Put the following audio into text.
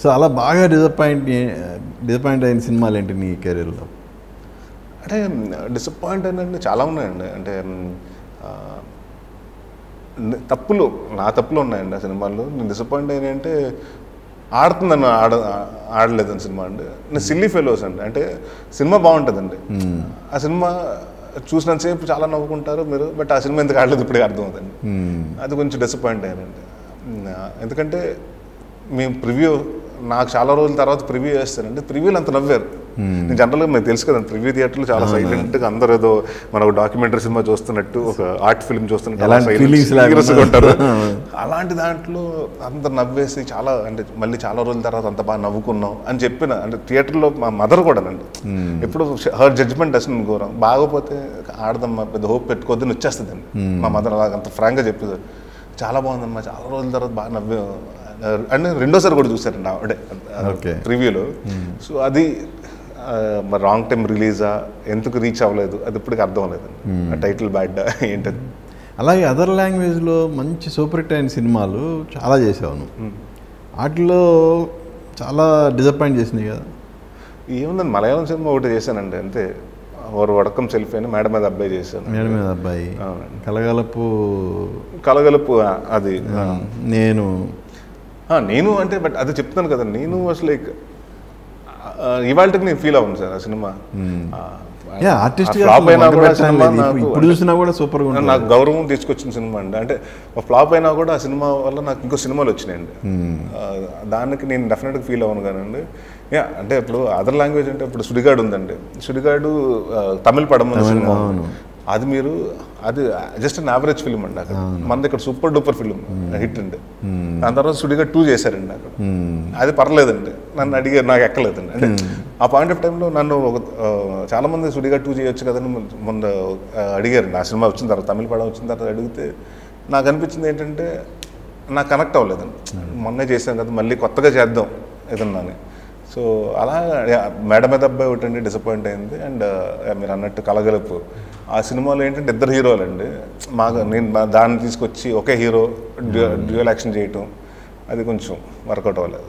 So అలా బాగా disappoint అయిన సినిమాలు ఏంటి నీ కెరీర్లో? అంటే డిసప్పాయింట్ అయినండి చాలా ఉన్నాయండి. అంటే నా తప్పులు ఉన్నాయండి ఆ సినిమాల్లో. నేను డిసప్పాయింట్ అయినా అంటే ఆడుతుందని ఆడలేదని సినిమా అండి. నేను సిల్లీ ఫెలోస్ అండి. అంటే సినిమా బాగుంటుందండి, ఆ సినిమా చూసినంతసేపు చాలా నవ్వుకుంటారు మీరు, బట్ ఆ సినిమా ఎందుకు ఆడలేదు ఇప్పటికీ అర్థమవుతుంది. అది కొంచెం డిసప్పాయింట్ అయ్యానండి. ఎందుకంటే మేము ప్రివ్యూ నాకు చాలా రోజుల తర్వాత ప్రివ్యూ చేస్తానండి, ప్రివ్యూలు అంత నవ్వారు. నేను జనరల్గా మీకు తెలుసు కదండి, ప్రివ్యూ థియేటర్లో చాలా సైలెంట్గా అందరూ ఏదో మన డాక్యుమెంటరీ సినిమా చూస్తున్నట్టు, ఒక ఆర్ట్ ఫిల్మ్ చూస్తున్నట్టు ఉంటారు. అలాంటి దాంట్లో అందరు నవ్వేసి చాలా, అంటే మళ్ళీ చాలా రోజుల తర్వాత అంత బాగా నవ్వుకున్నాం అని చెప్పిన, అంటే థియేటర్లో మా మదర్ కూడా అండి ఎప్పుడు హర్ జడ్జ్మెంట్ అసలు ఘోరం, బాగోపోతే ఆడదమ్మా పెద్ద హోప్ పెట్టుకోవద్దని వచ్చేస్తుందండి. మా మదర్ అలాగ అంత ఫ్రాంక్గా చెప్పేది. చాలా బాగుందమ్మా, చాలా రోజుల తర్వాత బాగా నవ్వే అంటే రెండోసారి కూడా చూసారండి ఆవిడే ప్రివ్యూలో. సో అది మరి రాంగ్ టైం రిలీజా, ఎందుకు రీచ్ అవ్వలేదు, అది ఇప్పటికి అర్థం అవ్వలేదండి. టైటిల్ బ్యాడ్ ఏంటది. అలాగే అదర్ లాంగ్వేజ్లో మంచి సూపర్ హిట్ అయిన సినిమాలు చాలా చేసావు. వాటిలో చాలా డిసప్పాయింట్ చేసినాయి కదా? ఏముందండి, మలయాళం సినిమా ఒకటి చేశానండి అంతే, ఓరు వడకం సెల్ఫీ అని మేడ మీద అబ్బాయి చేశాను. మేడ మీద అబ్బాయి, కలగలుపు అది నేను అంటే బట్ అది చెప్తాను కదా, నేను అసలు లైక్ ఇవాళకి నేను ఫీల్ అవ్వను సార్ ఆ సినిమా. ఫ్లాప్ అయినా కూడా సినిమా ఇప్పుడు చూసినా కూడా సూపర్గా ఉంటుంది, నాకు గౌరవం తీసుకొచ్చిన సినిమా అండి. అంటే ఫ్లాప్ అయినా కూడా ఆ సినిమా వల్ల నాకు ఇంకో సినిమాలు వచ్చినాయండి, దానికి నేను డెఫినెట్గా ఫీల్ అవ్వను కానండి. అంటే ఇప్పుడు అదర్ లాంగ్వేజ్ అంటే ఇప్పుడు సుడిగాడు ఉందండి, సుడిగాడు తమిళ పడమ సినిమా, అది మీరు అది జస్ట్ అన్ యావరేజ్ ఫిల్మ్ అండి. అక్కడ మనది ఇక్కడ సూపర్ డూపర్ ఫిల్మ్ హిట్ అండి. దాని తర్వాత సుడిగాడు 2 చేశారండి అక్కడ, అది పర్లేదండి. నన్ను అడిగారు, నాకు ఎక్కలేదండి. అంటే ఆ పాయింట్ ఆఫ్ టైంలో నన్ను చాలా మంది సుడిగాడు 2 చేయొచ్చు కదని ముందు అడిగారు. ఆ సినిమా వచ్చిన తర్వాత, తమిళ పడం వచ్చిన తర్వాత అడిగితే నాకు అనిపించింది ఏంటంటే నాకు కనెక్ట్ అవ్వలేదండి. మొన్నే చేశాను కదా, మళ్ళీ కొత్తగా చేద్దాం ఏదన్నా అని. సో అలా మేడ మీద అబ్బాయి ఒకటండి డిసప్పాయింట్ అయింది. అండ్ మీరు అన్నట్టు కలగలుపు, ఆ సినిమాలో ఏంటంటే 2 హీరోలు అండి, నేను దాన్ని తీసుకొచ్చి ఒకే హీరో డ్యూయల్ యాక్షన్ చేయటం, అది కొంచెం వర్కౌట్ అవ్వలేదు.